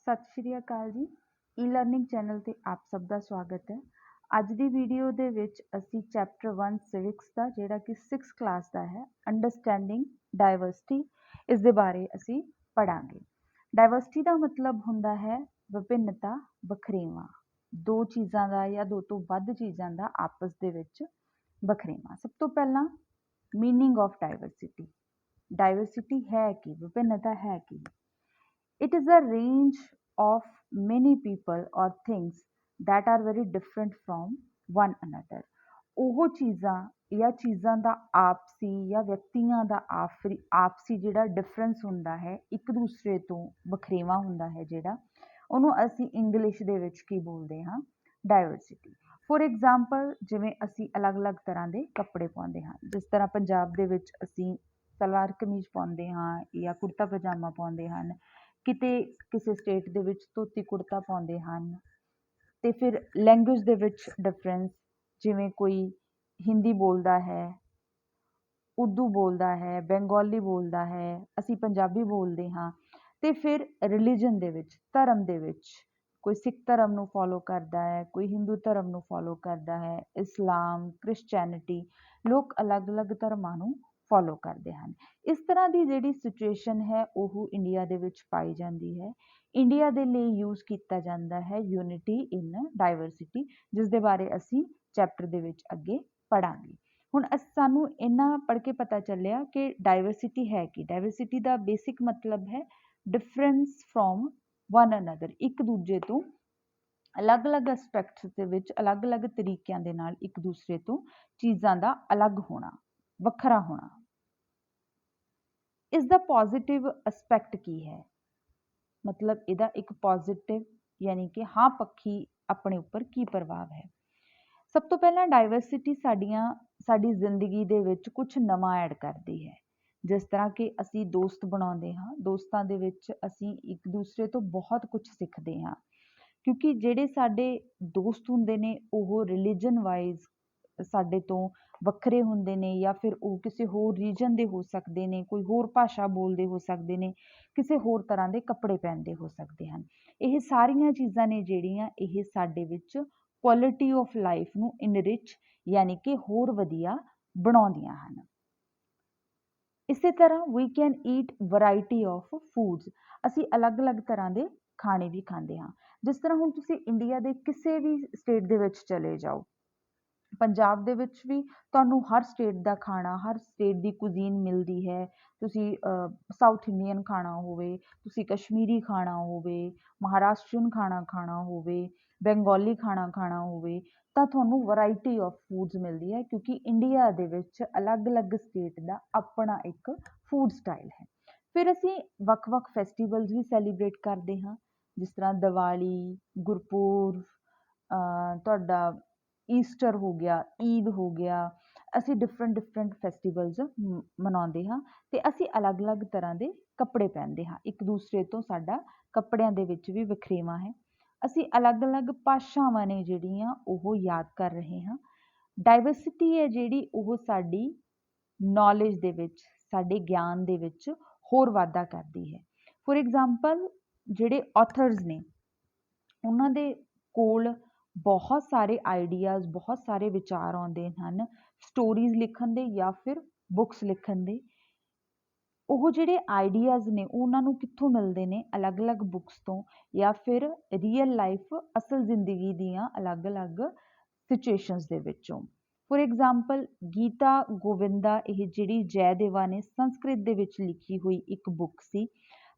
सत श्री अकाल जी। E learning channel ते आप सब का स्वागत है। अज की वीडियो दे विच असी चैप्टर 1 सिविक्स का जिहड़ा कि 6th क्लास का है अंडरस्टैंडिंग डाइवर्सिटी इस दे बारे असी पढ़ांगे। डाइवर्सिटी का मतलब हुंदा है विभिन्नता वखरेवा, दो चीज़ों का या दो तो वध चीज़ों का आपस दे विच वखरेवा। सब तो पहला मीनिंग ऑफ डाइवर्सिटी। डाइवर्सिटी है कि विभिन्नता है कि it is a range of many people or things that are very different from one another। ਉਹ ਚੀਜ਼ਾਂ ਜਾਂ ਚੀਜ਼ਾਂ ਦਾ ਆਪਸੀ ਜਾਂ ਵਿਅਕਤੀਆਂ ਦਾ ਆਪਸੀ ਜਿਹੜਾ ਡਿਫਰੈਂਸ ਹੁੰਦਾ ਹੈ, ਇੱਕ ਦੂਸਰੇ ਤੋਂ ਵਖਰੇਵਾ ਹੁੰਦਾ ਹੈ, ਜਿਹੜਾ ਉਹਨੂੰ ਅਸੀਂ ਇੰਗਲਿਸ਼ ਦੇ ਵਿੱਚ ਕੀ ਬੋਲਦੇ ਹਾਂ? ਡਾਇਵਰਸਿਟੀ। ਫੋਰ ਐਗਜ਼ਾਮਪਲ, ਜਿਵੇਂ ਅਸੀਂ ਅਲੱਗ-ਅਲੱਗ ਤਰ੍ਹਾਂ ਦੇ ਕੱਪੜੇ ਪਾਉਂਦੇ ਹਾਂ। ਜਿਸ ਤਰ੍ਹਾਂ ਪੰਜਾਬ ਦੇ ਵਿੱਚ ਅਸੀਂ ਸਲਵਾਰ ਕਮੀਜ਼ ਪਾਉਂਦੇ ਹਾਂ ਜਾਂ ਕੁੜਤਾ ਪਜਾਮਾ ਪਾਉਂਦੇ ਹਨ, ਕਿਤੇ ਕਿਸੇ ਸਟੇਟ ਦੇ ਵਿੱਚ ਧੋਤੀ ਕੁੜਤਾ ਪਾਉਂਦੇ ਹਨ। ਅਤੇ ਫਿਰ ਲੈਂਗੁਏਜ ਦੇ ਵਿੱਚ ਡਿਫਰੈਂਸ, ਜਿਵੇਂ ਕੋਈ ਹਿੰਦੀ ਬੋਲਦਾ ਹੈ, ਉਰਦੂ ਬੋਲਦਾ ਹੈ, ਬੰਗਾਲੀ ਬੋਲਦਾ ਹੈ, ਅਸੀਂ ਪੰਜਾਬੀ ਬੋਲਦੇ ਹਾਂ। ਅਤੇ ਫਿਰ ਰਿਲੀਜਨ ਦੇ ਵਿੱਚ, ਧਰਮ ਦੇ ਵਿੱਚ, ਕੋਈ ਸਿੱਖ ਧਰਮ ਨੂੰ ਫੋਲੋ ਕਰਦਾ ਹੈ, ਕੋਈ ਹਿੰਦੂ ਧਰਮ ਨੂੰ ਫੋਲੋ ਕਰਦਾ ਹੈ, ਇਸਲਾਮ, ਕ੍ਰਿਸਚੈਨਿਟੀ, ਲੋਕ ਅਲੱਗ-ਅਲੱਗ ਧਰਮਾਂ ਨੂੰ ਫੋਲੋ ਕਰਦੇ ਹਨ। ਇਸ ਤਰ੍ਹਾਂ ਦੀ ਜਿਹੜੀ ਸਿਚੁਏਸ਼ਨ ਹੈ ਉਹ ਇੰਡੀਆ ਦੇ ਵਿੱਚ ਪਾਈ ਜਾਂਦੀ ਹੈ। ਇੰਡੀਆ ਦੇ ਲਈ ਯੂਜ਼ ਕੀਤਾ ਜਾਂਦਾ ਹੈ ਯੂਨਿਟੀ ਇਨ ਡਾਇਵਰਸਿਟੀ, ਜਿਸ ਦੇ ਬਾਰੇ ਅਸੀਂ ਚੈਪਟਰ ਦੇ ਵਿੱਚ ਅੱਗੇ ਪੜ੍ਹਾਂਗੇ। ਹੁਣ ਸਾਨੂੰ ਇੰਨਾ ਪੜ੍ਹ ਕੇ ਪਤਾ ਚੱਲਿਆ ਕਿ ਡਾਇਵਰਸਿਟੀ ਹੈ ਕੀ। ਡਾਇਵਰਸਿਟੀ ਦਾ ਬੇਸਿਕ ਮਤਲਬ ਹੈ ਡਿਫਰੈਂਸ ਫਰੋਮ ਵਨ ਅਨਦਰ, ਇੱਕ ਦੂਜੇ ਤੋਂ ਅਲੱਗ-ਅਲੱਗ ਐਸਪੈਕਟਸ ਦੇ ਵਿੱਚ ਅਲੱਗ-ਅਲੱਗ ਤਰੀਕਿਆਂ ਦੇ ਨਾਲ ਇੱਕ ਦੂਸਰੇ ਤੋਂ ਚੀਜ਼ਾਂ ਦਾ ਅਲੱਗ ਹੋਣਾ, ਵੱਖਰਾ ਹੋਣਾ। ਇਸ ਦਾ ਪੋਜ਼ਿਟਿਵ ਐਸਪੈਕਟ ਕੀ ਹੈ? ਮਤਲਬ ਇਹਦਾ ਇੱਕ ਪੋਜ਼ਿਟਿਵ ਯਾਨੀ ਕਿ ਹਾਂ ਪੱਖੀ ਆਪਣੇ ਉੱਪਰ ਕੀ ਪ੍ਰਭਾਵ ਹੈ? ਸਭ ਤੋਂ ਪਹਿਲਾਂ ਡਾਇਵਰਸਿਟੀ ਸਾਡੀ ਜ਼ਿੰਦਗੀ ਦੇ ਵਿੱਚ ਕੁਛ ਨਵਾਂ ਐਡ ਕਰਦੀ ਹੈ। ਜਿਸ ਤਰ੍ਹਾਂ ਕਿ ਅਸੀਂ ਦੋਸਤ ਬਣਾਉਂਦੇ ਹਾਂ, ਦੋਸਤਾਂ ਦੇ ਵਿੱਚ ਅਸੀਂ ਇੱਕ ਦੂਸਰੇ ਤੋਂ ਬਹੁਤ ਕੁਛ ਸਿੱਖਦੇ ਹਾਂ, ਕਿਉਂਕਿ ਜਿਹੜੇ ਸਾਡੇ ਦੋਸਤ ਹੁੰਦੇ ਨੇ ਉਹ ਰਿਲੀਜਨ ਵਾਈਜ਼ ਸਾਡੇ ਤੋਂ ਵੱਖਰੇ ਹੁੰਦੇ ਨੇ, ਜਾਂ ਫਿਰ ਉਹ ਕਿਸੇ ਹੋਰ ਰੀਜਨ ਦੇ ਹੋ ਸਕਦੇ ਨੇ, ਕੋਈ ਹੋਰ ਭਾਸ਼ਾ ਬੋਲਦੇ ਹੋ ਸਕਦੇ ਨੇ, ਕਿਸੇ ਹੋਰ ਤਰ੍ਹਾਂ ਦੇ ਕੱਪੜੇ ਪਹਿਨਦੇ ਹੋ ਸਕਦੇ ਹਨ। ਇਹ ਸਾਰੀਆਂ ਚੀਜ਼ਾਂ ਨੇ ਜਿਹੜੀਆਂ ਇਹ ਸਾਡੇ ਵਿੱਚ ਕੁਆਲਿਟੀ ਆਫ ਲਾਈਫ ਨੂੰ ਇਨਰਿਚ ਯਾਨੀ ਕਿ ਹੋਰ ਵਧੀਆ ਬਣਾਉਂਦੀਆਂ ਹਨ। ਇਸੇ ਤਰ੍ਹਾਂ ਵੀ can eat variety of foods. ਅਸੀਂ ਅਲੱਗ-ਅਲੱਗ ਤਰ੍ਹਾਂ ਦੇ ਖਾਣੇ ਵੀ ਖਾਂਦੇ ਹਾਂ। ਜਿਸ ਤਰ੍ਹਾਂ ਹੁਣ ਤੁਸੀਂ ਇੰਡੀਆ ਦੇ ਕਿਸੇ ਵੀ ਸਟੇਟ ਦੇ ਵਿੱਚ ਚਲੇ ਜਾਓ, ਪੰਜਾਬ ਦੇ ਵਿੱਚ ਵੀ ਤੁਹਾਨੂੰ ਹਰ ਸਟੇਟ ਦਾ ਖਾਣਾ, ਹਰ ਸਟੇਟ ਦੀ ਕੁਜ਼ੀਨ ਮਿਲਦੀ ਹੈ। ਤੁਸੀਂ ਸਾਊਥ ਇੰਡੀਅਨ ਖਾਣਾ ਹੋਵੇ, ਤੁਸੀਂ ਕਸ਼ਮੀਰੀ ਖਾਣਾ ਹੋਵੇ, ਮਹਾਰਾਸ਼ਟਰੀਅਨ ਖਾਣਾ ਖਾਣਾ ਹੋਵੇ, ਬੰਗਾਲੀ ਖਾਣਾ ਖਾਣਾ ਹੋਵੇ, ਤਾਂ ਤੁਹਾਨੂੰ ਵਰਾਇਟੀ ਆਫ ਫੂਡਸ ਮਿਲਦੀ ਹੈ, ਕਿਉਂਕਿ ਇੰਡੀਆ ਦੇ ਵਿੱਚ ਅਲੱਗ-ਅਲੱਗ ਸਟੇਟ ਦਾ ਆਪਣਾ ਇੱਕ ਫੂਡ ਸਟਾਈਲ ਹੈ। ਫਿਰ ਅਸੀਂ ਵੱਖ-ਵੱਖ ਫੈਸਟੀਵਲਸ ਵੀ ਸੈਲੀਬ੍ਰੇਟ ਕਰਦੇ ਹਾਂ, ਜਿਸ ਤਰ੍ਹਾਂ ਦੀਵਾਲੀ, ਗੁਰਪੁਰਬ, ਤੁਹਾਡਾ ਈਸਟਰ ਹੋ ਗਿਆ, ਈਦ ਹੋ ਗਿਆ। ਅਸੀਂ ਡਿਫਰੈਂਟ ਫੈਸਟੀਵਲਸ ਮਨਾਉਂਦੇ ਹਾਂ ਅਤੇ ਅਸੀਂ ਅਲੱਗ-ਅਲੱਗ ਤਰ੍ਹਾਂ ਦੇ ਕੱਪੜੇ ਪਹਿਨਦੇ ਹਾਂ। ਇੱਕ ਦੂਸਰੇ ਤੋਂ ਸਾਡਾ ਕੱਪੜਿਆਂ ਦੇ ਵਿੱਚ ਵੀ ਵਖਰੇਵਾ ਹੈ। ਅਸੀਂ ਅਲੱਗ-ਅਲੱਗ ਭਾਸ਼ਾਵਾਂ ਨੇ ਜਿਹੜੀਆਂ ਉਹ ਯਾਦ ਕਰ ਰਹੇ ਹਾਂ। ਡਾਇਵਰਸਿਟੀ ਹੈ ਜਿਹੜੀ ਉਹ ਸਾਡੀ ਨੌਲੇਜ ਦੇ ਵਿੱਚ, ਸਾਡੇ ਗਿਆਨ ਦੇ ਵਿੱਚ ਹੋਰ ਵਾਧਾ ਕਰਦੀ ਹੈ। ਫੋਰ ਐਗਜ਼ਾਮਪਲ, ਜਿਹੜੇ ਆਥਰਸ ਨੇ ਉਹਨਾਂ ਦੇ ਕੋਲ ਬਹੁਤ ਸਾਰੇ ਆਈਡੀਆਜ਼, ਬਹੁਤ ਸਾਰੇ ਵਿਚਾਰ ਆਉਂਦੇ ਹਨ ਸਟੋਰੀਜ਼ ਲਿਖਣ ਦੇ ਜਾਂ ਫਿਰ ਬੁੱਕਸ ਲਿਖਣ ਦੇ। ਉਹ ਜਿਹੜੇ ਆਈਡੀਆਜ਼ ਨੇ ਉਹਨਾਂ ਨੂੰ ਕਿੱਥੋਂ ਮਿਲਦੇ ਨੇ? ਅਲੱਗ-ਅਲੱਗ ਬੁੱਕਸ ਤੋਂ, ਜਾਂ ਫਿਰ ਰੀਅਲ ਲਾਈਫ, ਅਸਲ ਜ਼ਿੰਦਗੀ ਦੀਆਂ ਅਲੱਗ-ਅਲੱਗ ਸਿਚੁਏਸ਼ਨਸ ਦੇ ਵਿੱਚੋਂ। ਫੋਰ ਐਗਜ਼ਾਮਪਲ, ਗੀਤਾ ਗੋਵਿੰਦਾ, ਇਹ ਜਿਹੜੀ ਜੈਦੇਵਾ ਨੇ ਸੰਸਕ੍ਰਿਤ ਦੇ ਵਿੱਚ ਲਿਖੀ ਹੋਈ ਇੱਕ ਬੁੱਕ ਸੀ,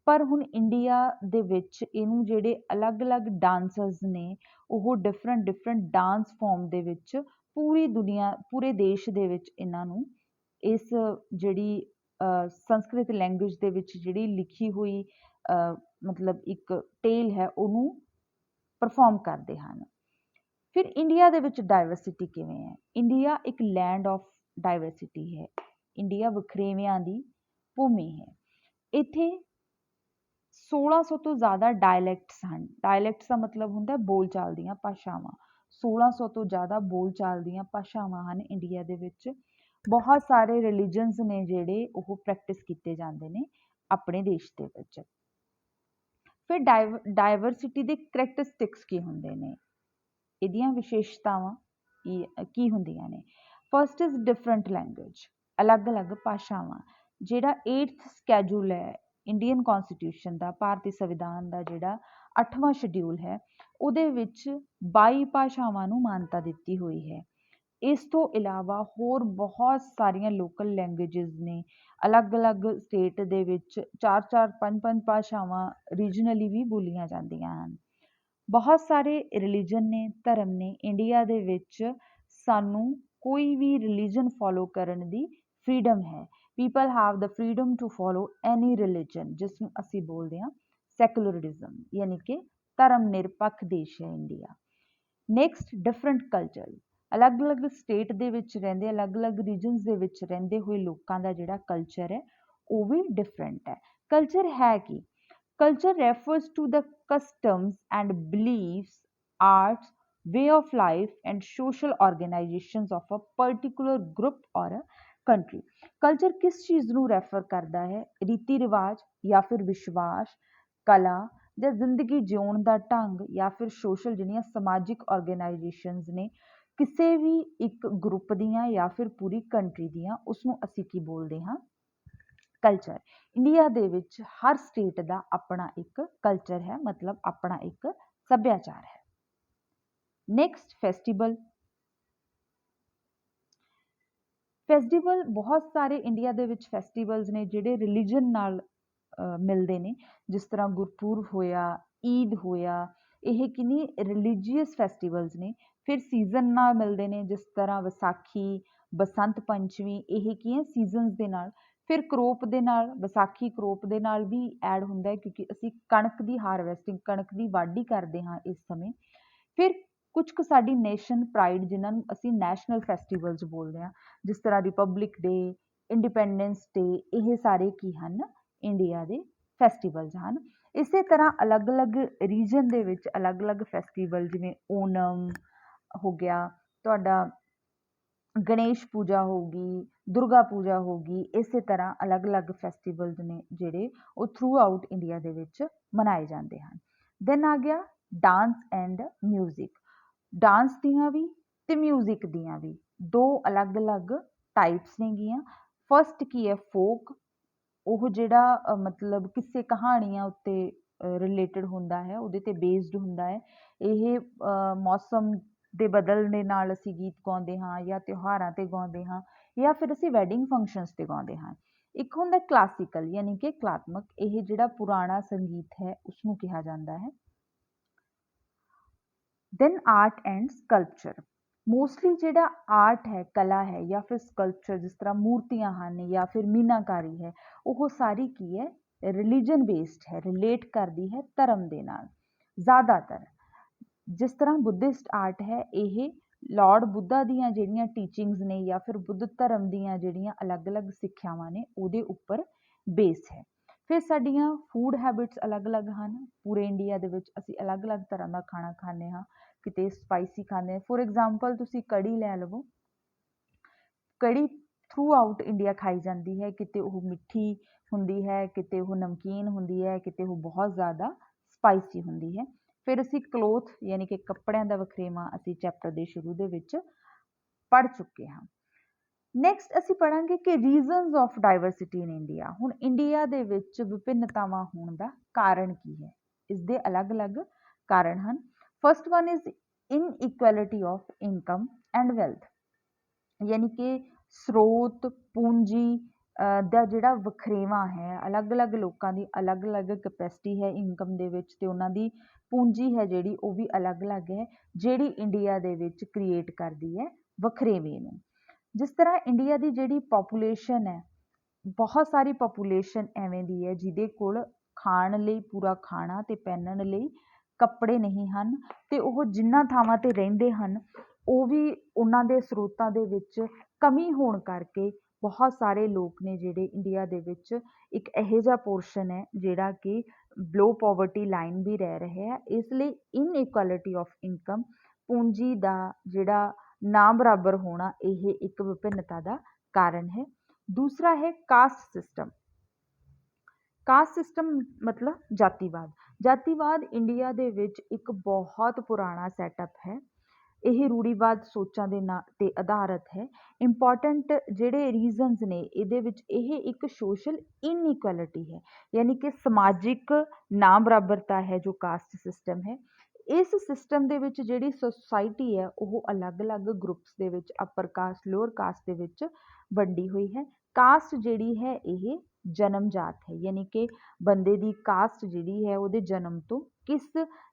ਪਰ ਹੁਣ ਇੰਡੀਆ ਦੇ ਵਿੱਚ ਇਹਨੂੰ ਜਿਹੜੇ ਅਲੱਗ-ਅਲੱਗ ਡਾਂਸਰਸ ਨੇ ਉਹ ਡਿਫਰੈਂਟ ਡਾਂਸ ਫਾਰਮ ਦੇ ਵਿੱਚ ਪੂਰੀ ਦੁਨੀਆ, ਪੂਰੇ ਦੇਸ਼ ਦੇ ਵਿੱਚ ਇਹਨਾਂ ਨੂੰ ਇਸ ਜਿਹੜੀ ਸੰਸਕ੍ਰਿਤ ਲੈਂਗੁਏਜ ਦੇ ਵਿੱਚ ਜਿਹੜੀ ਲਿਖੀ ਹੋਈ ਮਤਲਬ ਇੱਕ ਟੇਲ ਹੈ ਉਹਨੂੰ ਪਰਫੋਰਮ ਕਰਦੇ ਹਨ। ਫਿਰ ਇੰਡੀਆ ਦੇ ਵਿੱਚ ਡਾਇਵਰਸਿਟੀ ਕਿਵੇਂ ਹੈ? ਇੰਡੀਆ ਇੱਕ ਲੈਂਡ ਆਫ ਡਾਇਵਰਸਿਟੀ ਹੈ। ਇੰਡੀਆ ਵਖਰੇਵਿਆਂ ਦੀ ਭੂਮੀ ਹੈ। ਇੱਥੇ 1600 ਤੋਂ ਜ਼ਿਆਦਾ ਡਾਇਲੈਕਟਸ ਹਨ। ਡਾਇਲੈਕਟਸ ਦਾ ਮਤਲਬ ਹੁੰਦਾ ਬੋਲਚਾਲ ਦੀਆਂ ਭਾਸ਼ਾਵਾਂ। 1600 ਤੋਂ ਜ਼ਿਆਦਾ ਬੋਲਚਾਲ ਦੀਆਂ ਭਾਸ਼ਾਵਾਂ ਹਨ ਇੰਡੀਆ ਦੇ ਵਿੱਚ। ਬਹੁਤ ਸਾਰੇ ਰਿਲੀਜਨਸ ਨੇ ਜਿਹੜੇ ਉਹ ਪ੍ਰੈਕਟਿਸ ਕੀਤੇ ਜਾਂਦੇ ਨੇ ਆਪਣੇ ਦੇਸ਼ ਦੇ ਵਿੱਚ। ਫਿਰ ਡਾਇਵਰਸਿਟੀ ਦੇ ਕਰੈਕਟਰਿਸਟਿਕਸ ਕੀ ਹੁੰਦੇ ਨੇ, ਇਹਦੀਆਂ ਵਿਸ਼ੇਸ਼ਤਾਵਾਂ ਕੀ ਹੁੰਦੀਆਂ ਨੇ। ਫਸਟ ਇਜ਼ ਡਿਫਰੈਂਟ ਲੈਂਗੁਏਜ, ਅਲੱਗ-ਅਲੱਗ ਭਾਸ਼ਾਵਾਂ। ਜਿਹੜਾ 8th ਸਕੈਜੂਲ ਹੈ ਇੰਡੀਅਨ ਕੌਂਸਟੀਟਿਊਸ਼ਨ ਦਾ, ਭਾਰਤੀ ਸੰਵਿਧਾਨ ਦਾ ਜਿਹੜਾ 8ਵਾਂ ਸ਼ਡਿਊਲ ਹੈ, ਉਹਦੇ ਵਿੱਚ 22 ਭਾਸ਼ਾਵਾਂ ਨੂੰ ਮਾਨਤਾ ਦਿੱਤੀ ਹੋਈ ਹੈ। ਇਸ ਤੋਂ ਇਲਾਵਾ ਹੋਰ ਬਹੁਤ ਸਾਰੀਆਂ ਲੋਕਲ ਲੈਂਗੁਏਜਿਸ ਨੇ, ਅਲੱਗ-ਅਲੱਗ ਸਟੇਟ ਦੇ ਵਿੱਚ 4-4 5-5 ਭਾਸ਼ਾਵਾਂ ਰੀਜਨਲੀ ਵੀ ਬੋਲੀਆਂ ਜਾਂਦੀਆਂ ਹਨ। ਬਹੁਤ ਸਾਰੇ ਰਿਲੀਜਨ ਨੇ, ਧਰਮ ਨੇ ਇੰਡੀਆ ਦੇ ਵਿੱਚ। ਸਾਨੂੰ ਕੋਈ ਵੀ ਰਿਲੀਜਨ ਫੋਲੋ ਕਰਨ ਦੀ ਫਰੀडम ਹੈ। People have the freedom to follow any religion, ਜਿਸ ਨੂੰ ਅਸੀਂ ਬੋਲਦੇ ਹਾਂ ਸੈਕੂਲਰਿਜ਼ਮ, ਯਾਨੀ ਕਿ ਧਰਮ ਨਿਰਪੱਖ ਦੇਸ਼ ਹੈ ਇੰਡੀਆ। Next, different culture. ਅਲੱਗ-ਅਲੱਗ ਸਟੇਟ ਦੇ ਵਿੱਚ ਰਹਿੰਦੇ, ਅਲੱਗ-ਅਲੱਗ ਰੀਜਨਸ ਦੇ ਵਿੱਚ ਰਹਿੰਦੇ ਹੋਏ ਲੋਕਾਂ ਦਾ ਜਿਹੜਾ ਕਲਚਰ ਹੈ ਉਹ ਵੀ ਡਿਫਰੈਂਟ ਹੈ। ਕਲਚਰ ਹੈ ਕੀ? Culture refers to the customs and beliefs, arts, way of life and social organizations of a particular group or a country. Culture किस चीज़ ਨੂੰ रेफर करता है? रीति रिवाज या फिर विश्वास, कला ਜਾਂ ਜ਼ਿੰਦਗੀ ਜਿਉਣ ਦਾ ਢੰਗ ਜਾਂ ਫਿਰ ਸੋਸ਼ਲ ਜਿਹੜੀਆਂ ਸਮਾਜਿਕ ਆਰਗੇਨਾਈਜੇਸ਼ਨਸ ਨੇ ਕਿਸੇ ਵੀ ਇੱਕ ਗਰੁੱਪ ਦੀਆਂ ਜਾਂ ਫਿਰ ਪੂਰੀ ਕੰਟਰੀ ਦੀਆਂ, ਉਸ ਨੂੰ ਅਸੀਂ ਕੀ ਬੋਲਦੇ ਹਾਂ? ਕਲਚਰ। ਇੰਡੀਆ ਦੇ ਵਿੱਚ ਹਰ ਸਟੇਟ ਦਾ ਆਪਣਾ ਇੱਕ ਕਲਚਰ ਹੈ, ਮਤਲਬ ਆਪਣਾ ਇੱਕ ਸੱਭਿਆਚਾਰ ਹੈ। Next, festival. ਫੈਸਟੀਵਲ ਬਹੁਤ ਸਾਰੇ ਇੰਡੀਆ ਦੇ ਵਿੱਚ ਫੈਸਟੀਵਲਸ ਨੇ ਜਿਹੜੇ ਰਿਲੀਜਨ ਨਾਲ ਮਿਲਦੇ ਨੇ, ਜਿਸ ਤਰ੍ਹਾਂ ਗੁਰਪੁਰਬ ਹੋਇਆ, ਈਦ ਹੋਇਆ, ਇਹ ਕਿੰਨੀ ਰਿਲੀਜੀਅਸ ਫੈਸਟੀਵਲਸ ਨੇ। ਫਿਰ ਸੀਜ਼ਨ ਨਾਲ ਮਿਲਦੇ ਨੇ, ਜਿਸ ਤਰ੍ਹਾਂ ਵਿਸਾਖੀ, ਬਸੰਤ ਪੰਚਮੀ, ਇਹ ਕੀ ਹੈ ਸੀਜ਼ਨਸ ਦੇ ਨਾਲ। ਫਿਰ ਕਰੋਪ ਦੇ ਨਾਲ, ਵਿਸਾਖੀ ਕਰੋਪ ਦੇ ਨਾਲ ਵੀ ਐਡ ਹੁੰਦਾ ਹੈ ਕਿਉਂਕਿ ਅਸੀਂ ਕਣਕ ਦੀ ਹਾਰਵੈਸਟਿੰਗ, ਕਣਕ ਦੀ ਵਾਢੀ ਕਰਦੇ ਹਾਂ ਇਸ ਸਮੇਂ। ਫਿਰ ਕੁਝ ਕੁ ਸਾਡੀ ਨੇਸ਼ਨ ਪ੍ਰਾਈਡ, ਜਿਨ੍ਹਾਂ ਨੂੰ ਅਸੀਂ ਨੈਸ਼ਨਲ ਫੈਸਟੀਵਲਸ ਬੋਲਦੇ ਹਾਂ, ਜਿਸ ਤਰ੍ਹਾਂ ਰਿਪਬਲਿਕ ਡੇ, ਇੰਡੀਪੈਂਡੈਂਸ ਡੇ, ਇਹ ਸਾਰੇ ਕੀ ਹਨ? ਇੰਡੀਆ ਦੇ ਫੈਸਟੀਵਲਸ ਹਨ। ਇਸੇ ਤਰ੍ਹਾਂ ਅਲੱਗ-ਅਲੱਗ ਰੀਜਨ ਦੇ ਵਿੱਚ ਅਲੱਗ-ਅਲੱਗ ਫੈਸਟੀਵਲ, ਜਿਵੇਂ ਓਨਮ ਹੋ ਗਿਆ ਤੁਹਾਡਾ, ਗਣੇਸ਼ ਪੂਜਾ ਹੋ ਗਈ, ਦੁਰਗਾ ਪੂਜਾ ਹੋ ਗਈ, ਇਸੇ ਤਰ੍ਹਾਂ ਅਲੱਗ-ਅਲੱਗ ਫੈਸਟੀਵਲਸ ਨੇ ਜਿਹੜੇ ਉਹ ਥਰੂ ਆਊਟ ਇੰਡੀਆ ਦੇ ਵਿੱਚ ਮਨਾਏ ਜਾਂਦੇ ਹਨ। ਦੈਨ ਆ ਗਿਆ ਡਾਂਸ ਐਂਡ ਮਿਊਜ਼ਿਕ। ਡਾਂਸ ਦੀਆਂ ਵੀ ਅਤੇ ਮਿਊਜ਼ਿਕ ਦੀਆਂ ਵੀ ਦੋ ਅਲੱਗ-ਅਲੱਗ ਟਾਈਪਸ ਨੇਗੀਆਂ। ਫਸਟ ਕੀ ਹੈ? ਫੋਕ। ਉਹ ਜਿਹੜਾ ਮਤਲਬ ਕਿਸੇ ਕਹਾਣੀਆਂ ਉੱਤੇ ਰਿਲੇਟਡ ਹੁੰਦਾ ਹੈ, ਉਹਦੇ 'ਤੇ ਬੇਸਡ ਹੁੰਦਾ ਹੈ। ਇਹ ਮੌਸਮ ਦੇ ਬਦਲਣ ਦੇ ਨਾਲ ਅਸੀਂ ਗੀਤ ਗਾਉਂਦੇ ਹਾਂ, ਜਾਂ ਤਿਉਹਾਰਾਂ 'ਤੇ ਗਾਉਂਦੇ ਹਾਂ, ਜਾਂ ਫਿਰ ਅਸੀਂ ਵੈਡਿੰਗ ਫੰਕਸ਼ਨਸ 'ਤੇ ਗਾਉਂਦੇ ਹਾਂ। ਇੱਕ ਹੁੰਦਾ ਕਲਾਸੀਕਲ, ਯਾਨੀ ਕਿ ਕਲਾਤਮਕ। ਇਹ ਜਿਹੜਾ ਪੁਰਾਣਾ ਸੰਗੀਤ ਹੈ ਉਸਨੂੰ ਕਿਹਾ ਜਾਂਦਾ ਹੈ। Then art and sculpture. Mostly ਜਿਹੜਾ ਆਰਟ ਹੈ, ਕਲਾ ਹੈ, ਜਾਂ ਫਿਰ ਸਕਲਪਚਰ, ਜਿਸ ਤਰ੍ਹਾਂ ਮੂਰਤੀਆਂ ਹਨ ਜਾਂ ਫਿਰ ਮੀਨਾਕਾਰੀ ਹੈ, ਉਹ ਸਾਰੀ ਕੀ ਹੈ? ਰਿਲੀਜਨ ਬੇਸਡ ਹੈ, ਰਿਲੇਟ ਕਰਦੀ ਹੈ ਧਰਮ ਦੇ ਨਾਲ ਜ਼ਿਆਦਾਤਰ। ਜਿਸ ਤਰ੍ਹਾਂ ਬੁੱਧਿਸਟ ਆਰਟ ਹੈ, ਇਹ ਲਾਰਡ ਬੁੱਧਾ ਦੀਆਂ ਜਿਹੜੀਆਂ ਟੀਚਿੰਗਸ ਨੇ ਜਾਂ ਫਿਰ ਬੁੱਧ ਧਰਮ ਦੀਆਂ ਜਿਹੜੀਆਂ ਅਲੱਗ-ਅਲੱਗ ਸਿੱਖਿਆਵਾਂ ਨੇ ਉਹਦੇ ਉੱਪਰ ਬੇਸ ਹੈ। ਫਿਰ ਸਾਡੀਆਂ ਫੂਡ ਹੈਬਿਟਸ ਅਲੱਗ-ਅਲੱਗ ਹਨ। ਪੂਰੇ ਇੰਡੀਆ ਦੇ ਵਿੱਚ ਅਸੀਂ ਅਲੱਗ-ਅਲੱਗ ਤਰ੍ਹਾਂ ਦਾ ਖਾਣਾ ਖਾਂਦੇ ਹਾਂ, ਕਿਤੇ ਸਪਾਈਸੀ ਖਾਂਦੇ ਹਾਂ। ਫੋਰ ਐਗਜ਼ਾਮਪਲ ਤੁਸੀਂ ਕੜੀ ਲੈ ਲਵੋ, ਕੜੀ ਥਰੂ ਆਊਟ ਇੰਡੀਆ ਖਾਈ ਜਾਂਦੀ ਹੈ। ਕਿਤੇ ਉਹ ਮਿੱਠੀ ਹੁੰਦੀ ਹੈ, ਕਿਤੇ ਉਹ ਨਮਕੀਨ ਹੁੰਦੀ ਹੈ, ਕਿਤੇ ਉਹ ਬਹੁਤ ਜ਼ਿਆਦਾ ਸਪਾਈਸੀ ਹੁੰਦੀ ਹੈ। ਫਿਰ ਅਸੀਂ ਕਲੋਥ ਯਾਨੀ ਕਿ ਕੱਪੜਿਆਂ ਦਾ ਵਖਰੇਵਾਂ ਅਸੀਂ ਚੈਪਟਰ ਦੇ ਸ਼ੁਰੂ ਦੇ ਵਿੱਚ ਪੜ੍ਹ ਚੁੱਕੇ ਹਾਂ। ਨੈਕਸਟ ਅਸੀਂ ਪੜ੍ਹਾਂਗੇ ਕਿ reasons of diversity in India. ਹੁਣ ਇੰਡੀਆ ਦੇ ਵਿੱਚ ਵਿਭਿੰਨਤਾਵਾਂ ਹੋਣ ਦਾ ਕਾਰਨ ਕੀ ਹੈ? ਇਸ ਦੇ ਅਲੱਗ-ਅਲੱਗ ਕਾਰਨ ਹਨ। First one is inequality of income and wealth, ਯਾਨੀ ਕਿ ਸਰੋਤ, ਪੂੰਜੀ ਦਾ ਜਿਹੜਾ ਵਖਰੇਵਾਂ ਹੈ। ਅਲੱਗ-ਅਲੱਗ ਲੋਕਾਂ ਦੀ ਅਲੱਗ-ਅਲੱਗ ਕੈਪੈਸਿਟੀ ਹੈ ਇਨਕਮ ਦੇ ਵਿੱਚ, ਅਤੇ ਉਹਨਾਂ ਦੀ ਪੂੰਜੀ ਹੈ ਜਿਹੜੀ ਉਹ ਵੀ ਅਲੱਗ-ਅਲੱਗ ਹੈ, ਜਿਹੜੀ ਇੰਡੀਆ ਦੇ ਵਿੱਚ ਕ੍ਰੀਏਟ ਕਰਦੀ ਹੈ ਵਖਰੇਵੇਂ ਨੂੰ। ਜਿਸ ਤਰ੍ਹਾਂ ਇੰਡੀਆ ਦੀ ਜਿਹੜੀ ਪਾਪੂਲੇਸ਼ਨ ਹੈ, ਬਹੁਤ ਸਾਰੀ ਪਾਪੂਲੇਸ਼ਨ ਐਵੇਂ ਦੀ ਹੈ ਜਿਹਦੇ ਕੋਲ ਖਾਣ ਲਈ ਪੂਰਾ ਖਾਣਾ ਅਤੇ ਪਹਿਨਣ ਲਈ ਕੱਪੜੇ ਨਹੀਂ ਹਨ, ਅਤੇ ਉਹ ਜਿਨ੍ਹਾਂ ਥਾਵਾਂ 'ਤੇ ਰਹਿੰਦੇ ਹਨ ਉਹ ਵੀ ਉਹਨਾਂ ਦੇ ਸਰੋਤਾਂ ਦੇ ਵਿੱਚ ਕਮੀ ਹੋਣ ਕਰਕੇ ਬਹੁਤ ਸਾਰੇ ਲੋਕ ਨੇ ਜਿਹੜੇ ਇੰਡੀਆ ਦੇ ਵਿੱਚ ਇੱਕ ਇਹੋ ਜਿਹਾ ਪੋਰਸ਼ਨ ਹੈ ਜਿਹੜਾ ਕਿ ਬਿਲੋ ਪੋਵਰਟੀ ਲਾਈਨ ਵੀ ਰਹਿ ਰਹੇ ਹੈ। ਇਸ ਲਈ ਇਨਇਕੁਐਲਿਟੀ ਆਫ ਇਨਕਮ, ਪੂੰਜੀ ਦਾ ਜਿਹੜਾ ਨਾ ਬਰਾਬਰ ਹੋਣਾ, ਇਹ ਇੱਕ ਵਿਭਿੰਨਤਾ ਦਾ ਕਾਰਨ ਹੈ। ਦੂਸਰਾ ਹੈ ਕਾਸਟ ਸਿਸਟਮ। ਕਾਸਟ ਸਿਸਟਮ ਮਤਲਬ ਜਾਤੀਵਾਦ। ਜਾਤੀਵਾਦ ਇੰਡੀਆ ਦੇ ਵਿੱਚ ਇੱਕ ਬਹੁਤ ਪੁਰਾਣਾ ਸੈਟਅਪ ਹੈ। ਇਹ ਰੂੜੀਵਾਦ ਸੋਚਾਂ ਦੇ ਨਾਂ 'ਤੇ ਆਧਾਰਿਤ ਹੈ। ਇੰਪੋਰਟੈਂਟ ਜਿਹੜੇ ਰੀਜ਼ਨਸ ਨੇ ਇਹਦੇ ਵਿੱਚ ਇਹ ਇੱਕ ਸੋਸ਼ਲ ਇਨਇਕੁਐਲਿਟੀ ਹੈ, ਯਾਨੀ ਕਿ ਸਮਾਜਿਕ ਨਾ ਬਰਾਬਰਤਾ ਹੈ ਜੋ ਕਾਸਟ ਸਿਸਟਮ ਹੈ। ਇਸ ਸਿਸਟਮ ਦੇ ਵਿੱਚ ਜਿਹੜੀ ਸੁਸਾਇਟੀ ਹੈ ਉਹ ਅਲੱਗ-ਅਲੱਗ ਗਰੁੱਪਸ ਦੇ ਵਿੱਚ ਅਪਰ ਕਾਸਟ, ਲੋਅਰ ਕਾਸਟ ਦੇ ਵਿੱਚ ਵੰਡੀ ਹੋਈ ਹੈ। ਕਾਸਟ ਜਿਹੜੀ ਹੈ ਇਹ ਜਨਮ ਜਾਤ ਹੈ, ਯਾਨੀ ਕਿ ਬੰਦੇ ਦੀ ਕਾਸਟ ਜਿਹੜੀ ਹੈ ਉਹਦੇ ਜਨਮ ਤੋਂ ਕਿਸ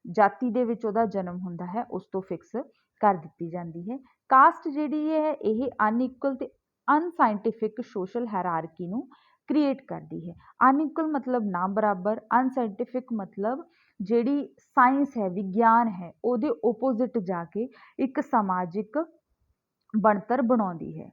ਜਾਤੀ ਦੇ ਵਿੱਚ ਉਹਦਾ ਜਨਮ ਹੁੰਦਾ ਹੈ ਉਸ ਤੋਂ ਫਿਕਸ ਕਰ ਦਿੱਤੀ ਜਾਂਦੀ ਹੈ। ਕਾਸਟ ਜਿਹੜੀ ਹੈ ਇਹ ਅਨਇਕੁਅਲ ਤੇ ਅਨਸਾਇੰਟਿਫਿਕ ਸੋਸ਼ਲ ਹਾਇਰਾਰਕੀ ਨੂੰ ਕ੍ਰੀਏਟ ਕਰਦੀ ਹੈ। ਅਨਇਕੁਅਲ ਮਤਲਬ ਨਾ ਬਰਾਬਰ, ਅਨਸਾਇੰਟਿਫਿਕ ਮਤਲਬ ਜਿਹੜੀ ਸਾਇੰਸ ਹੈ, ਵਿਗਿਆਨ ਹੈ, ਉਹਦੇ ਓਪੋਜ਼ਿਟ ਜਾ ਕੇ ਇੱਕ ਸਮਾਜਿਕ ਬਣਤਰ ਬਣਾਉਂਦੀ ਹੈ।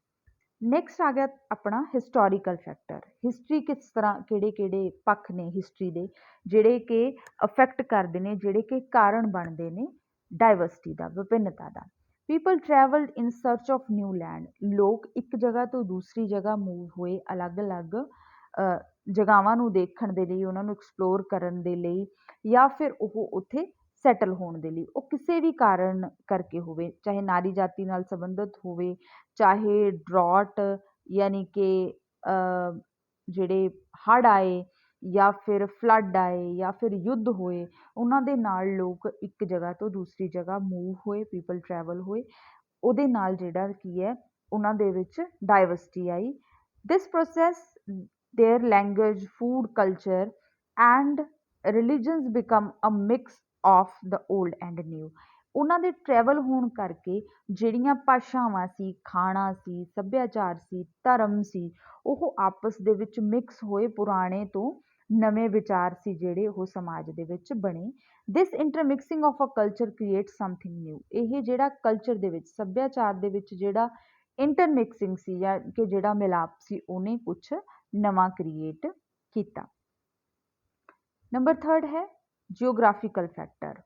ਨੈਕਸਟ ਆ ਗਿਆ ਆਪਣਾ ਹਿਸਟੋਰੀਕਲ ਫੈਕਟਰ। ਹਿਸਟਰੀ ਕਿਸ ਤਰ੍ਹਾਂ, ਕਿਹੜੇ ਪੱਖ ਨੇ ਹਿਸਟਰੀ ਦੇ ਜਿਹੜੇ ਕਿ ਅਫੈਕਟ ਕਰਦੇ ਨੇ, ਜਿਹੜੇ ਕਿ ਕਾਰਨ ਬਣਦੇ ਨੇ ਡਾਇਵਰਸਿਟੀ ਦਾ, ਵਿਭਿੰਨਤਾ ਦਾ। People travelled in search of new land. ਲੋਕ ਇੱਕ ਜਗ੍ਹਾ ਤੋਂ ਦੂਸਰੀ ਜਗ੍ਹਾ ਮੂਵ ਹੋਏ, ਅਲੱਗ-ਅਲੱਗ ਜਗ੍ਹਾਵਾਂ ਨੂੰ ਦੇਖਣ ਦੇ ਲਈ, ਉਹਨਾਂ ਨੂੰ ਐਕਸਪਲੋਰ ਕਰਨ ਦੇ ਲਈ, ਜਾਂ ਫਿਰ ਉਹ ਉੱਥੇ ਸੈਟਲ ਹੋਣ ਦੇ ਲਈ। ਉਹ ਕਿਸੇ ਵੀ ਕਾਰਨ ਕਰਕੇ ਹੋਵੇ, ਚਾਹੇ ਨਾਰੀ ਜਾਤੀ ਨਾਲ ਸੰਬੰਧਿਤ ਹੋਵੇ, ਚਾਹੇ ਡਰੌਟ ਯਾਨੀ ਕਿ ਜਿਹੜੇ ਹੜ੍ਹ ਆਏ, ਜਾਂ ਫਿਰ ਫਲੱਡ ਆਏ, ਜਾਂ ਫਿਰ ਯੁੱਧ ਹੋਏ, ਉਹਨਾਂ ਦੇ ਨਾਲ ਲੋਕ ਇੱਕ ਜਗ੍ਹਾ ਤੋਂ ਦੂਸਰੀ ਜਗ੍ਹਾ ਮੂਵ ਹੋਏ, ਪੀਪਲ ਟਰੈਵਲ ਹੋਏ। ਉਹਦੇ ਨਾਲ ਜਿਹੜਾ ਕੀ ਹੈ ਉਹਨਾਂ ਦੇ ਵਿੱਚ ਡਾਇਵਰਸਿਟੀ ਆਈ। This process their language, food, culture and religions become a mix of the old and new. ਉਹਨਾਂ ਦੇ ਟਰੈਵਲ ਹੋਣ ਕਰਕੇ ਜਿਹੜੀਆਂ ਭਾਸ਼ਾਵਾਂ ਸੀ, ਖਾਣਾ ਸੀ, ਸੱਭਿਆਚਾਰ ਸੀ, ਧਰਮ ਸੀ, ਉਹ ਆਪਸ ਦੇ ਵਿੱਚ ਮਿਕਸ ਹੋਏ, ਪੁਰਾਣੇ ਤੋਂ ਨਵੇਂ ਵਿਚਾਰ ਸੀ ਜਿਹੜੇ ਉਹ ਸਮਾਜ ਦੇ ਵਿੱਚ ਬਣੇ। This intermixing of a culture create something new. ਇਹ ਜਿਹੜਾ ਕਲਚਰ ਦੇ ਵਿੱਚ, ਸੱਭਿਆਚਾਰ ਦੇ ਵਿੱਚ ਜਿਹੜਾ ਇੰਟਰਮਿਕਸਿੰਗ ਸੀ ਜਾਂ ਕਿ ਜਿਹੜਾ ਮਿਲਾਪ ਸੀ, ਉਹਨੇ ਕੁਛ ਨਵਾਂ ਕ੍ਰੀਏਟ ਕੀਤਾ। ਨੰਬਰ 3 ਹੈ Geographical factor.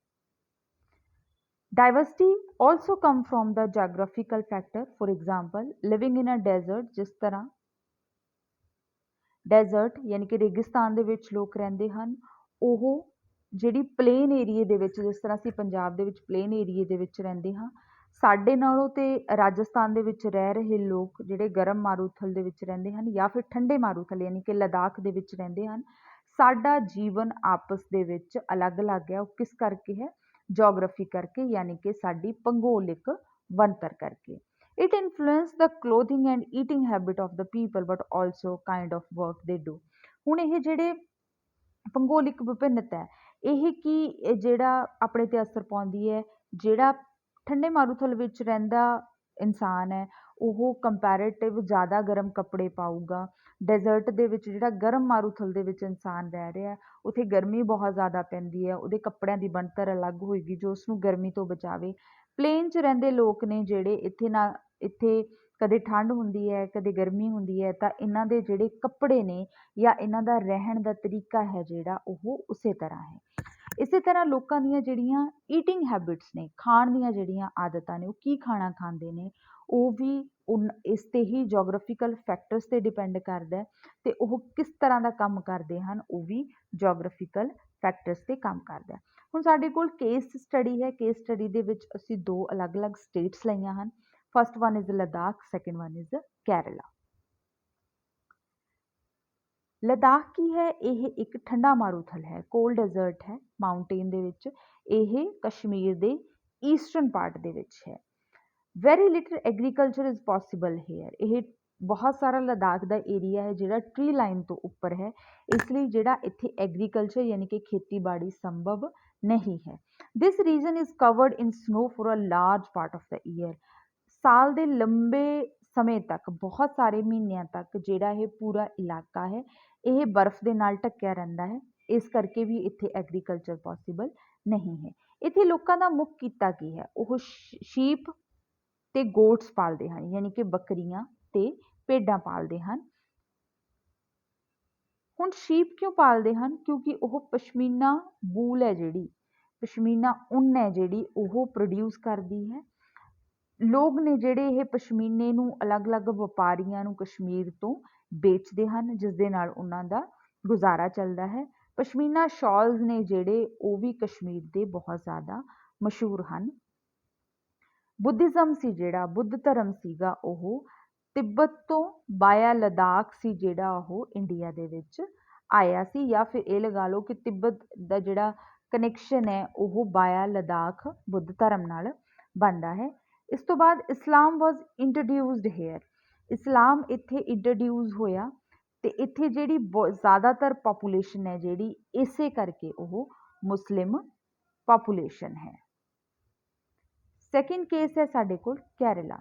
Diversity also come from the geographical factor. For example, living in a desert, ਜਿਸ ਤਰ੍ਹਾਂ ਡੈਜ਼ਰਟ ਯਾਨੀ ਕਿ ਰੇਗਿਸਤਾਨ ਦੇ ਵਿੱਚ ਲੋਕ ਰਹਿੰਦੇ ਹਨ, ਉਹ ਜਿਹੜੀ ਪਲੇਨ ਏਰੀਏ ਦੇ ਵਿੱਚ, ਜਿਸ ਤਰ੍ਹਾਂ ਅਸੀਂ ਪੰਜਾਬ ਦੇ ਵਿੱਚ ਪਲੇਨ ਏਰੀਏ ਦੇ ਵਿੱਚ ਰਹਿੰਦੇ ਹਾਂ, ਸਾਡੇ ਨਾਲੋਂ ਤੇ ਰਾਜਸਥਾਨ ਦੇ ਵਿੱਚ ਰਹਿ ਰਹੇ ਲੋਕ ਜਿਹੜੇ ਗਰਮ ਮਾਰੂਥਲ ਦੇ ਵਿੱਚ ਰਹਿੰਦੇ ਹਨ ਜਾਂ ਫਿਰ ਠੰਡੇ ਮਾਰੂਥਲ ਯਾਨੀ ਕਿ ਲਦਾਖ ਦੇ ਵਿੱਚ ਰਹਿੰਦੇ ਹਨ, ਸਾਡਾ ਜੀਵਨ ਆਪਸ ਦੇ ਵਿੱਚ ਅਲੱਗ-ਅਲੱਗ ਹੈ। ਉਹ ਕਿਸ ਕਰਕੇ ਹੈ? ਜੋਗ੍ਰਾਫੀ ਕਰਕੇ, ਯਾਨੀ ਕਿ ਸਾਡੀ ਭੂਗੋਲਿਕ ਬਣਤਰ ਕਰਕੇ। It influence the clothing and eating habit of the people but also kind of work ਦੇ ਡੂ। ਹੁਣ ਇਹ ਜਿਹੜੇ ਭੂਗੋਲਿਕ ਵਿਭਿੰਨਤਾ ਹੈ, ਇਹ ਕੀ ਜਿਹੜਾ ਆਪਣੇ 'ਤੇ ਅਸਰ ਪਾਉਂਦੀ ਹੈ? ਜਿਹੜਾ ਠੰਡੇ ਮਾਰੂਥਲ ਵਿੱਚ ਰਹਿੰਦਾ ਇਨਸਾਨ ਹੈ ਉਹ ਕੰਪੈਰੇਟਿਵ ਜ਼ਿਆਦਾ ਗਰਮ ਕੱਪੜੇ ਪਾਊਗਾ। ਡੈਜ਼ਰਟ ਦੇ ਵਿੱਚ ਜਿਹੜਾ ਗਰਮ ਮਾਰੂਥਲ ਦੇ ਵਿੱਚ ਇਨਸਾਨ ਰਹਿ ਰਿਹਾ, ਉੱਥੇ ਗਰਮੀ ਬਹੁਤ ਜ਼ਿਆਦਾ ਪੈਂਦੀ ਹੈ, ਉਹਦੇ ਕੱਪੜਿਆਂ ਦੀ ਬਣਤਰ ਅਲੱਗ ਹੋਏਗੀ ਜੋ ਉਸਨੂੰ ਗਰਮੀ ਤੋਂ ਬਚਾਵੇ। ਪਲੇਨ 'ਚ ਰਹਿੰਦੇ ਲੋਕ ਨੇ ਜਿਹੜੇ ਇੱਥੇ ਕਦੇ ਠੰਡ ਹੁੰਦੀ ਹੈ, ਕਦੇ ਗਰਮੀ ਹੁੰਦੀ ਹੈ, ਤਾਂ ਇਹਨਾਂ ਦੇ ਜਿਹੜੇ ਕੱਪੜੇ ਨੇ ਜਾਂ ਇਹਨਾਂ ਦਾ ਰਹਿਣ ਦਾ ਤਰੀਕਾ ਹੈ ਜਿਹੜਾ ਉਹ ਉਸੇ ਤਰ੍ਹਾਂ ਹੈ। ਇਸੇ ਤਰ੍ਹਾਂ ਲੋਕਾਂ ਦੀਆਂ ਜਿਹੜੀਆਂ ਈਟਿੰਗ ਹੈਬਿਟਸ ਨੇ, ਖਾਣ ਦੀਆਂ ਜਿਹੜੀਆਂ ਆਦਤਾਂ ਨੇ, ਉਹ ਕੀ ਖਾਣਾ ਖਾਂਦੇ ਨੇ, ਉਹ ਵੀ ਇਸ 'ਤੇ ਹੀ ਜੋਗ੍ਰਾਫਿਕਲ ਫੈਕਟਰਸ 'ਤੇ ਡਿਪੈਂਡ ਕਰਦਾ ਅਤੇ ਉਹ ਕਿਸ ਤਰ੍ਹਾਂ ਦਾ ਕੰਮ ਕਰਦੇ ਹਨ, ਉਹ ਵੀ ਜੋਗ੍ਰਾਫਿਕਲ ਫੈਕਟਰਸ 'ਤੇ ਕੰਮ ਕਰਦਾ। ਹੁਣ ਸਾਡੇ ਕੋਲ ਕੇਸ ਸਟੱਡੀ ਹੈ। ਕੇਸ ਸਟੱਡੀ ਦੇ ਵਿੱਚ ਅਸੀਂ 2 ਅਲੱਗ-ਅਲੱਗ ਸਟੇਟਸ ਲਈਆਂ ਹਨ। First one is Ladakh, second one is Kerala. Ladakh ਕੀ ਹੈ? ਇਹ ਇੱਕ ਠੰਡਾ ਮਾਰੂਥਲ ਹੈ, ਕੋਲਡ ਡੈਜ਼ਰਟ ਹੈ, ਮਾਊਂਟੇਨ ਦੇ ਵਿੱਚ। ਇਹ ਕਸ਼ਮੀਰ ਦੇ ਈਸਟਰਨ ਪਾਰਟ ਦੇ ਵਿੱਚ ਹੈ। Very little agriculture is possible here. ਇਹ ਬਹੁਤ ਸਾਰਾ ਲਦਾਖ ਦਾ ਏਰੀਆ ਹੈ ਜਿਹੜਾ ਟਰੀ ਲਾਈਨ ਤੋਂ ਉੱਪਰ ਹੈ, ਇਸ ਲਈ ਜਿਹੜਾ ਇੱਥੇ ਐਗਰੀਕਲਚਰ ਯਾਨੀ ਕਿ ਖੇਤੀਬਾੜੀ ਸੰਭਵ ਨਹੀਂ ਹੈ। This region is covered in snow for a large part of the year. ਸਾਲ ਦੇ ਲੰਬੇ ਸਮੇਂ ਤੱਕ, ਬਹੁਤ ਸਾਰੇ ਮਹੀਨਿਆਂ ਤੱਕ ਜਿਹੜਾ ਇਹ ਪੂਰਾ ਇਲਾਕਾ ਹੈ ਇਹ ਬਰਫ਼ ਦੇ ਨਾਲ ਢੱਕਿਆ ਰਹਿੰਦਾ ਹੈ। ਇਸ ਕਰਕੇ ਵੀ ਇੱਥੇ ਐਗਰੀਕਲਚਰ ਪੋਸੀਬਲ ਨਹੀਂ ਹੈ। ਇੱਥੇ ਲੋਕਾਂ ਦਾ ਮੁੱਖ ਕਿੱਤਾ ਕੀ ਹੈ? ਉਹ ਸ਼ੀਪ ਅਤੇ ਗੋਟਸ ਪਾਲਦੇ ਹਨ, ਯਾਨੀ ਕਿ ਬੱਕਰੀਆਂ ਅਤੇ ਭੇਡਾਂ ਪਾਲਦੇ ਹਨ। ਹੁਣ ਸ਼ੀਪ ਕਿਉਂ ਪਾਲਦੇ ਹਨ? ਕਿਉਂਕਿ ਉਹ ਪਸ਼ਮੀਨਾ ਵੂਲ ਹੈ, ਜਿਹੜੀ ਪਸ਼ਮੀਨਾ ਉੱਨ ਹੈ ਜਿਹੜੀ ਉਹ ਪ੍ਰੋਡਿਊਸ ਕਰਦੀ ਹੈ। ਲੋਕ ਨੇ ਜਿਹੜੇ ਇਹ ਪਸ਼ਮੀਨੇ ਨੂੰ ਅਲੱਗ-ਅਲੱਗ ਵਪਾਰੀਆਂ ਨੂੰ ਕਸ਼ਮੀਰ ਤੋਂ ਵੇਚਦੇ ਹਨ, ਜਿਸ ਦੇ ਨਾਲ ਉਹਨਾਂ ਦਾ ਗੁਜ਼ਾਰਾ ਚੱਲਦਾ ਹੈ। ਪਸ਼ਮੀਨਾ ਸ਼ਾਲਸ ਨੇ ਜਿਹੜੇ ਉਹ ਵੀ ਕਸ਼ਮੀਰ ਦੇ ਬਹੁਤ ਜ਼ਿਆਦਾ ਮਸ਼ਹੂਰ ਹਨ। ਬੁੱਧਿਜ਼ਮ ਸੀ ਜਿਹੜਾ, ਬੁੱਧ ਧਰਮ ਸੀਗਾ, ਉਹ ਤਿੱਬਤ ਤੋਂ ਬਾਇਆ ਲਦਾਖ ਸੀ ਜਿਹੜਾ ਉਹ ਇੰਡੀਆ ਦੇ ਵਿੱਚ ਆਇਆ ਸੀ, ਜਾਂ ਫਿਰ ਇਹ ਲਗਾ ਲਓ ਕਿ ਤਿੱਬਤ ਦਾ ਜਿਹੜਾ ਕਨੈਕਸ਼ਨ ਹੈ ਉਹ ਬਾਇਆ ਲਦਾਖ ਬੁੱਧ ਧਰਮ ਨਾਲ ਬਣਦਾ ਹੈ। ਇਸ ਤੋਂ ਬਾਅਦ ਇਸਲਾਮ ਵਾਜ਼ ਇੰਟਰੋਡਿਊਸਡ ਹੇਅਰ, ਇਸਲਾਮ ਇੱਥੇ ਇੰਟਰੋਡਿਊਸ ਹੋਇਆ ਤੇ ਇੱਥੇ ਜਿਹੜੀ ਜ਼ਿਆਦਾਤਰ ਪਾਪੂਲੇਸ਼ਨ ਹੈ ਜਿਹੜੀ ਇਸੇ ਕਰਕੇ ਉਹ ਮੁਸਲਿਮ ਪਾਪੂਲੇਸ਼ਨ ਹੈ। ਸੈਕਿੰਡ ਕੇਸ ਹੈ ਸਾਡੇ ਕੋਲ Kerala.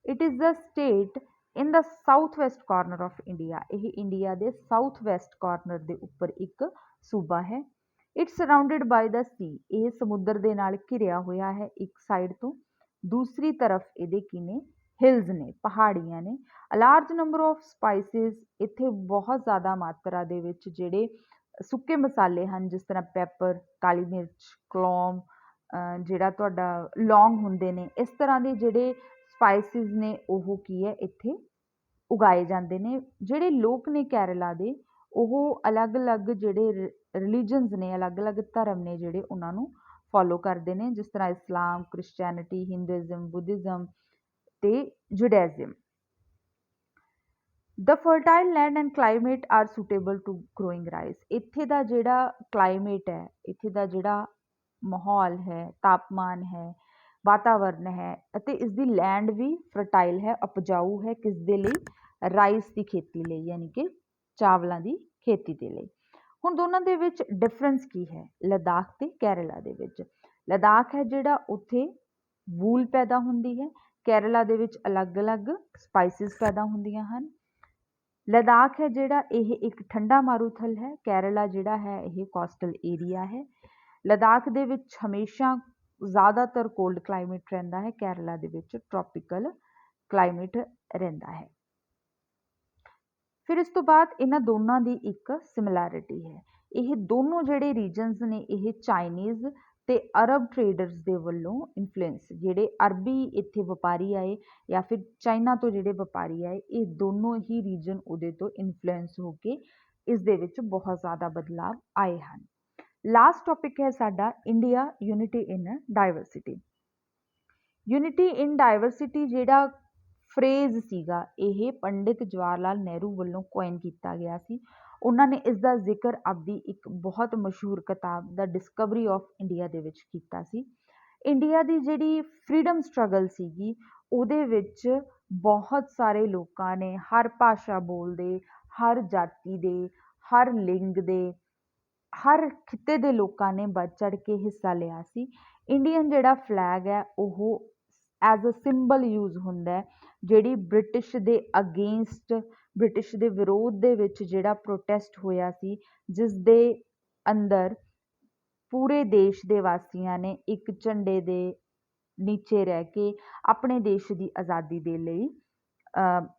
It is the state in the south West corner of India, ਇਹ ਇੰਡੀਆ ਦੇ ਸਾਊਥ ਵੈਸਟ ਕਾਰਨਰ ਦੇ ਉੱਪਰ ਇੱਕ ਸੂਬਾ ਹੈ। ਇਟਸ ਸਰਾਊਂਡਡ ਬਾਈ ਦ ਸੀ, ਇਹ ਸਮੁੰਦਰ ਦੇ ਨਾਲ ਘਿਰਿਆ ਹੋਇਆ ਹੈ ਇੱਕ ਸਾਈਡ ਤੋਂ, ਦੂਸਰੀ ਤਰਫ ਇਹਦੇ ਕੀ ਨੇ, ਹਿਲਸ ਨੇ, ਪਹਾੜੀਆਂ ਨੇ। ਅ ਲਾਰਜ ਨੰਬਰ ਆਫ ਸਪਾਈਸਿਸ, ਇੱਥੇ ਬਹੁਤ ਜ਼ਿਆਦਾ ਮਾਤਰਾ ਦੇ ਵਿੱਚ ਜਿਹੜੇ ਸੁੱਕੇ ਮਸਾਲੇ ਹਨ, ਜਿਸ ਤਰ੍ਹਾਂ ਪੈਪਰ, ਕਾਲੀ ਮਿਰਚ, ਕਲੌਂਗ, ਜਿਹੜਾ ਤੁਹਾਡਾ ਲੌਂਗ ਹੁੰਦੇ ਨੇ, ਇਸ ਤਰ੍ਹਾਂ ਦੇ ਜਿਹੜੇ ਸਪਾਈਸਿਸ ਨੇ ਉਹ ਕੀ ਹੈ ਇੱਥੇ ਉਗਾਏ ਜਾਂਦੇ ਨੇ। ਜਿਹੜੇ ਲੋਕ ਨੇ ਕੇਰਲਾ ਦੇ, ਉਹ ਅਲੱਗ-ਅਲੱਗ ਜਿਹੜੇ ਰਿਲੀਜਨਸ ਨੇ, ਅਲੱਗ-ਅਲੱਗ ਧਰਮ ਨੇ ਜਿਹੜੇ ਉਹਨਾਂ ਨੂੰ ਫੋਲੋ ਕਰਦੇ ਨੇ, ਜਿਸ ਤਰ੍ਹਾਂ ਇਸਲਾਮ, ਕ੍ਰਿਸਚੈਨਿਟੀ, ਹਿੰਦੂਇਜ਼ਮ, ਬੁੱਧਿਜ਼ਮ ਤੇ Judaism. The fertile land and climate are suitable to growing rice, ਇੱਥੇ ਦਾ ਜਿਹੜਾ ਕਲਾਈਮੇਟ ਹੈ, ਇੱਥੇ ਦਾ ਜਿਹੜਾ ਮਾਹੌਲ ਹੈ, ਤਾਪਮਾਨ ਹੈ, ਵਾਤਾਵਰਨ ਹੈ, ਅਤੇ ਇਸ ਦੀ ਲੈਂਡ ਵੀ ਫਰਟਾਈਲ ਹੈ, ਉਪਜਾਊ ਹੈ, ਕਿਸ ਦੇ ਲਈ, ਰਾਈਸ ਦੀ ਖੇਤੀ ਲਈ, ਯਾਨੀ ਕਿ ਚਾਵਲਾਂ ਦੀ ਖੇਤੀ ਦੇ ਲਈ। ਹੁਣ ਦੋਨਾਂ ਦੇ ਵਿੱਚ ਡਿਫਰੈਂਸ ਕੀ ਹੈ ਲਦਾਖ ਤੇ ਕੇਰਲਾ ਦੇ ਵਿੱਚ? ਲਦਾਖ ਹੈ ਜਿਹੜਾ ਉੱਥੇ ਵੂਲ ਪੈਦਾ ਹੁੰਦੀ ਹੈ, ਕੇਰਲਾ ਦੇ ਵਿੱਚ ਅਲੱਗ-ਅਲੱਗ ਸਪਾਈਸਿਸ ਪੈਦਾ ਹੁੰਦੀਆਂ ਹਨ। ਲਦਾਖ ਹੈ ਜਿਹੜਾ ਇਹ ਇੱਕ ਠੰਡਾ ਮਾਰੂਥਲ ਹੈ, ਕੇਰਲਾ ਜਿਹੜਾ ਹੈ ਇਹ ਕੋਸਟਲ ਏਰੀਆ ਹੈ। ਲਦਾਖ ਦੇ ਵਿੱਚ ਹਮੇਸ਼ਾ ਜ਼ਿਆਦਾਤਰ ਕੋਲਡ ਕਲਾਈਮੇਟ ਰਹਿੰਦਾ ਹੈ, ਕੇਰਲਾ ਦੇ ਵਿੱਚ ਟ੍ਰੋਪੀਕਲ ਕਲਾਈਮੇਟ ਰਹਿੰਦਾ ਹੈ। ਫਿਰ ਇਸ ਤੋਂ ਬਾਅਦ ਇਹਨਾਂ ਦੋਨਾਂ ਦੀ ਇੱਕ ਸਿਮਿਲੈਰਿਟੀ ਹੈ, ਇਹ ਦੋਨੋਂ ਜਿਹੜੇ ਰੀਜਨਸ ਨੇ ਇਹ ਚਾਈਨੀਜ਼ ਤੇ ਅਰਬ ਟ੍ਰੇਡਰਸ ਦੇ ਵੱਲੋਂ ਇਨਫਲੂਐਂਸ, ਜਿਹੜੇ ਅਰਬੀ ਇੱਥੇ ਵਪਾਰੀ ਆਏ ਜਾਂ ਫਿਰ ਚਾਈਨਾ ਤੋਂ ਜਿਹੜੇ ਵਪਾਰੀ ਆਏ, ਇਹ ਦੋਨੋਂ ਹੀ ਰੀਜਨ ਉਹਦੇ ਤੋਂ ਇਨਫਲੂਐਂਸ ਹੋ ਕੇ ਇਸ ਦੇ ਵਿੱਚ ਬਹੁਤ ਜ਼ਿਆਦਾ ਬਦਲਾਵ ਆਏ ਹਨ। ਲਾਸਟ ਟੌਪਿਕ ਹੈ ਸਾਡਾ ਇੰਡੀਆ ਯੂਨਿਟੀ ਇਨ ਡਾਇਵਰਸਿਟੀ। ਯੂਨਿਟੀ ਇਨ ਡਾਇਵਰਸਿਟੀ ਜਿਹੜਾ ਫਰੇਜ਼ ਸੀਗਾ ਇਹ ਪੰਡਿਤ ਜਵਾਹਰ ਲਾਲ ਨਹਿਰੂ ਵੱਲੋਂ ਕੋਇਨ ਕੀਤਾ ਗਿਆ ਸੀ। ਉਹਨਾਂ ਨੇ ਇਸ ਦਾ ਜ਼ਿਕਰ ਆਪਦੀ ਇੱਕ ਬਹੁਤ ਮਸ਼ਹੂਰ ਕਿਤਾਬ ਦਾ ਡਿਸਕਵਰੀ ਆਫ ਇੰਡੀਆ ਦੇ ਵਿੱਚ ਕੀਤਾ ਸੀ। ਇੰਡੀਆ ਦੀ ਜਿਹੜੀ ਫਰੀडम ਸਟਰਗਲ ਸੀਗੀ ਉਹਦੇ ਵਿੱਚ ਬਹੁਤ ਸਾਰੇ ਲੋਕਾਂ ਨੇ, ਹਰ ਭਾਸ਼ਾ ਬੋਲਦੇ, ਹਰ ਜਾਤੀ ਦੇ, ਹਰ ਲਿੰਗ ਦੇ, ਹਰ ਖਿੱਤੇ ਦੇ ਲੋਕਾਂ ਨੇ ਵੱਧ ਚੜ੍ਹ ਕੇ ਹਿੱਸਾ ਲਿਆ ਸੀ। ਇੰਡੀਅਨ ਜਿਹੜਾ ਫਲੈਗ ਹੈ ਉਹ ਐਜ਼ ਅ ਸਿੰਬਲ ਯੂਜ਼ ਹੁੰਦਾ ਹੈ, ਜਿਹੜੀ ਬ੍ਰਿਟਿਸ਼ ਦੇ ਅਗੇਂਸਟ, ਬ੍ਰਿਟਿਸ਼ ਦੇ ਵਿਰੋਧ ਦੇ ਵਿੱਚ ਜਿਹੜਾ ਪ੍ਰੋਟੈਸਟ ਹੋਇਆ ਸੀ, ਜਿਸ ਦੇ ਅੰਦਰ ਪੂਰੇ ਦੇਸ਼ ਦੇ ਵਾਸੀਆਂ ਨੇ ਇੱਕ ਝੰਡੇ ਦੇ ਨੀਚੇ ਰਹਿ ਕੇ ਆਪਣੇ ਦੇਸ਼ ਦੀ ਆਜ਼ਾਦੀ ਦੇ ਲਈ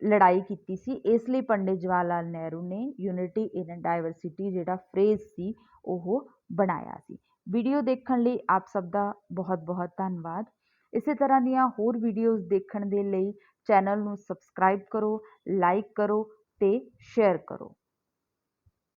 ਲੜਾਈ ਕੀਤੀ ਸੀ। ਇਸ ਲਈ ਪੰਡਿਤ ਜਵਾਹਰ ਲਾਲ ਨਹਿਰੂ ਨੇ ਯੂਨਿਟੀ ਇਨ ਡਾਇਵਰਸਿਟੀ ਜਿਹੜਾ ਫਰੇਜ਼ ਸੀ ਉਹ ਬਣਾਇਆ ਸੀ। ਵੀਡੀਓ ਦੇਖਣ ਲਈ ਆਪ ਸਭ ਦਾ ਬਹੁਤ ਬਹੁਤ ਧੰਨਵਾਦ। ਇਸੇ ਤਰ੍ਹਾਂ ਦੀਆਂ ਹੋਰ ਵੀਡੀਓਜ਼ ਦੇਖਣ ਦੇ ਲਈ ਚੈਨਲ ਨੂੰ ਸਬਸਕ੍ਰਾਈਬ ਕਰੋ, ਲਾਈਕ ਕਰੋ ਤੇ ਸ਼ੇਅਰ ਕਰੋ।